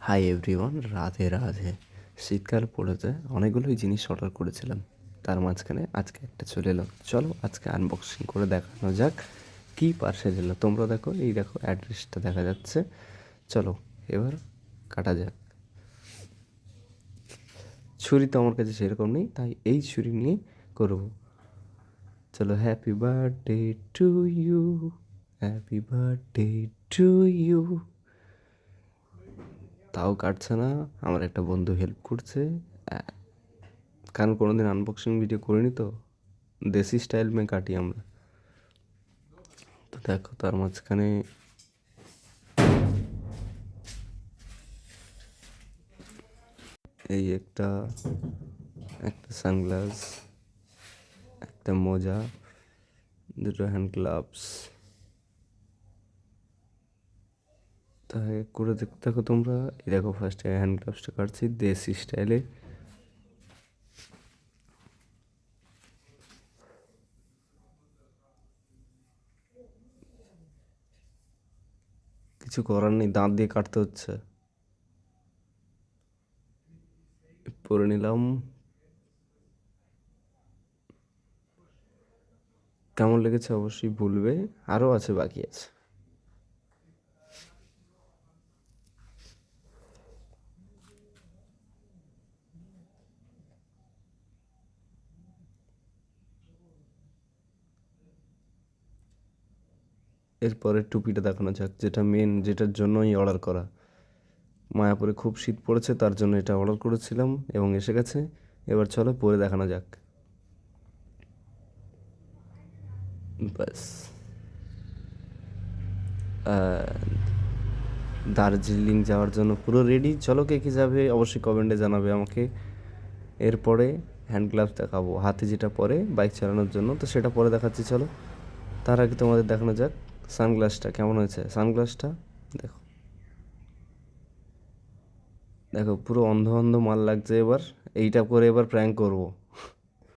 Hi everyone, Radhe Radhe. শীতকাল পড়েছে, অনেকগুলোই জিনিস অর্ডার করেছিলাম, তার মাঝখানে আজকে একটা চলে এলো। চলো আজকে আনবক্সিং করে দেখানো যাক কী পার্সেল এলো। তোমরা দেখো, এই দেখো অ্যাড্রেসটা দেখা যাচ্ছে। চলো এবার কাটা যাক। ছুরি তো আমার কাছে সেরকম নেই, তাই এই ছুরি নিয়ে করব। চলো, happy birthday to you, happy birthday to you. তাও কাটছে না, আমার একটা বন্ধু হেল্প করছে। কারণ কোনোদিন আনবক্সিং ভিডিও করিনি, তো দেশি স্টাইল মে কাটি আমরা। তো দেখো তার মাঝখানে এই একটা একটা সানগ্লাস, একটা মোজা, দুটো হ্যান্ড গ্লাভস। তাই করে দেখতে থাকো তোমরা। এই দেখো ফার্স্টে হ্যান্ড গ্লাভসটা কাটছি দেশি স্টাইলে। কিছু করার নেই, দাঁত দিয়ে কাটতে হচ্ছে। পরে নিলাম। কেমন লেগেছে অবশ্যই বলবে, আরও আছে, বাকি আছে। এরপরে টুপিটা দেখানো যাক, যেটা মেন, যেটার জন্যই অর্ডার করা। মায়াপুরে খুব শীত পড়েছে, তার জন্য এটা অর্ডার করেছিলাম এবং এসে গেছে। এবার চলো পরে দেখানো যাক। ব্যাস, দার্জিলিং যাওয়ার জন্য পুরো রেডি। চলো, কে কে যাবে অবশ্যই কমেন্টে জানাবে আমাকে। এরপরে হ্যান্ড গ্লাভস দেখাবো, হাতে যেটা পরে বাইক চালানোর জন্য, তো সেটা পরে দেখাচ্ছি। চলো, তার আগে তোমাদের দেখানো যাক সানগ্লাসটা কেমন হয়েছে। সানগ্লাসটা দেখো, দেখো পুরো অন্ধ অন্ধ মাল লাগছে। এবার এইটা করে এবার প্র্যাঙ্ক করবো।